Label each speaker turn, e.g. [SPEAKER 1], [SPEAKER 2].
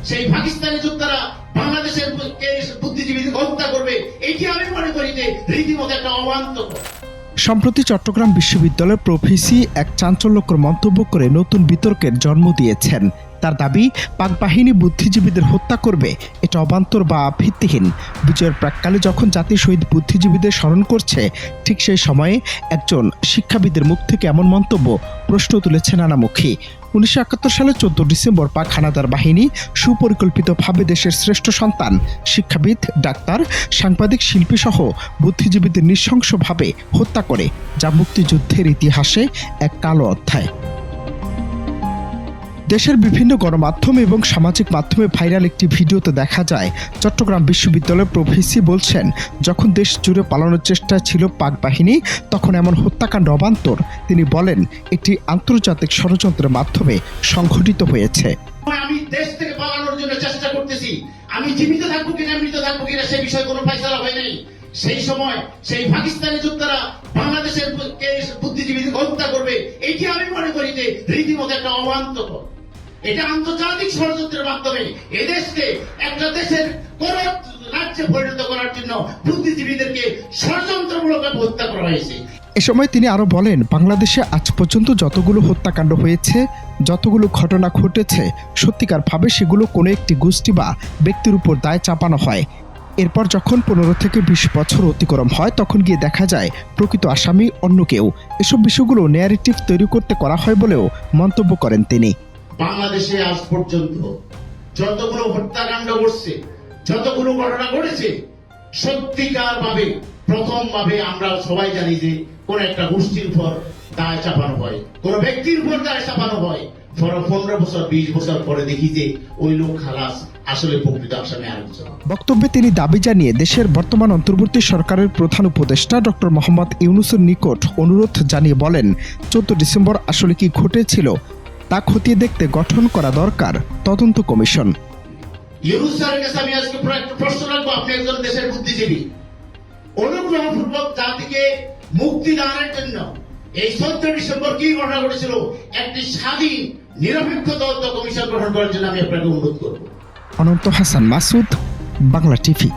[SPEAKER 1] সেই পাকিস্তানি যোদ্ধারা বাংলাদেশের বুদ্ধিজীবীদের হত্যা করবে, এটি আমি মনে করি যে রীতিমতো একটা অবান্তর।
[SPEAKER 2] সম্প্রতি চট্টগ্রাম বিশ্ববিদ্যালয়ের প্রফেসি এক চাঞ্চল্যকর মন্তব্য করে নতুন বিতর্কের জন্ম দিয়েছেন। তার দাবি, পাক বাহিনী বুদ্ধিজীবীদের হত্যা করবে, এটা অবান্তর বা ভিত্তিহীন। বিজয়ের প্রাক্কালে যখন জাতি শহীদ বুদ্ধিজীবীদের স্মরণ করছে, ঠিক সেই সময়ে একজন শিক্ষাবিদের মুখ থেকে এমন মন্তব্য প্রশ্ন তুলেছে নানামুখী। 1971 সালে 14 ডিসেম্বর পাক হানাদার বাহিনী সুপরিকল্পিতভাবে দেশের শ্রেষ্ঠ সন্তান শিক্ষাবিদ, ডাক্তার, সাংবাদিক, শিল্পী সহ বুদ্ধিজীবীদের নৃশংসভাবে হত্যা করে, যা মুক্তিযুদ্ধের ইতিহাসে এক কালো অধ্যায়। দেশের বিভিন্ন গণমাধ্যম এবং সামাজিক মাধ্যমে ভাইরাল একটি ভিডিওতে দেখা যায় চট্টগ্রাম বিশ্ববিদ্যালয়ের প্রফেসি বলছেন, যখন দেশ জুড়ে পালানোর চেষ্টা ছিল পাক বাহিনী, তখন এমন হত্যাকাণ্ড অবান্তর। তিনি বলেন, এটি আন্তর্জাতিক ষড়যন্ত্রের মাধ্যমে সংঘটিত হয়েছে।
[SPEAKER 1] আমি দেশ থেকে পালানোর জন্য চেষ্টা করতেছি, আমি জীবিত থাকবো কিনা মৃত থাকবো কিনা সে বিষয়ে কোনো ফয়সালা হয়নি। সেই সময় সেই পাকিস্তানি যোদ্ধারা বাংলাদেশের বুদ্ধিজীবীদের হত্যা করবে, এটি আমি মনে করি যে রীতিমতো একটা অবান্তর। এটা আন্তর্জাতিক ষড়যন্ত্রের মাধ্যমে এদেশকে একটা দেশের কোন রাজ্যে পরিণত করার জন্য বুদ্ধিজীবীদেরকে ষড়যন্ত্রমূলকভাবে হত্যা করা হয়েছে।
[SPEAKER 2] এ সময় তিনি আরো বলেন, বাংলাদেশে আজ পর্যন্ত যতগুলো হত্যাকাণ্ড হয়েছে, যতগুলো ঘটনা ঘটেছে, সত্যিকারভাবে সেগুলো কোনো একটি গোষ্ঠী বা ব্যক্তির উপর দায় চাপানো হয়। এরপর যখন 15 থেকে 20 বছর অতিক্রম হয়, তখন গিয়ে দেখা যায় প্রকৃত আসামি অন্য কেউ। এসব বিষয়গুলো ন্যারেটিভ তৈরি করতে করা হয় বলেও মন্তব্য করেন তিনি।
[SPEAKER 1] বাংলাদেশে আজ পর্যন্ত যতগুলো হত্যাকাণ্ড ঘটছে, যতগুলো ঘটনা ঘটেছে, সত্যিকার ভাবে প্রথম ভাবে আমরা সবাই জানি যে কোন একটা গোষ্ঠীর উপর দায় চাপানো হয়, কোন ব্যক্তির উপর দায় চাপানো হয়। 15 বছর 20 বছর পরে দেখি যে ওই লোক খালাস, আসলে প্রকৃত আসামি আরেকজন।
[SPEAKER 2] বক্তব্যে তিনি দাবি জানিয়ে দেশের বর্তমান অন্তর্বর্তী সরকারের প্রধান উপদেষ্টা ডক্টর মোহাম্মদ ইউনূসের নিকট অনুরোধ জানিয়ে বলেন, 14 ডিসেম্বর আসলে কি ঘটেছিল তা খতিয়ে দেখতে গঠন করা দরকার তদন্ত কমিশন।
[SPEAKER 1] ইউনূস স্যারের কাছে আমি আজকে একটা প্রশ্ন রাখবো, আপনি একজন দেশের বুদ্ধিজীবী, অনুগ্রহপূর্বক জাতিকে মুক্তি দানের জন্য এই 14 ডিসেম্বর কি ঘটনা ঘটেছিল একটি স্বাধীন নিরপেক্ষ তদন্ত কমিশন গঠন করার জন্য আমি আপনাকে অনুরোধ করব।
[SPEAKER 2] অনন্ত হাসান মাসুদ, বাংলা টিভি।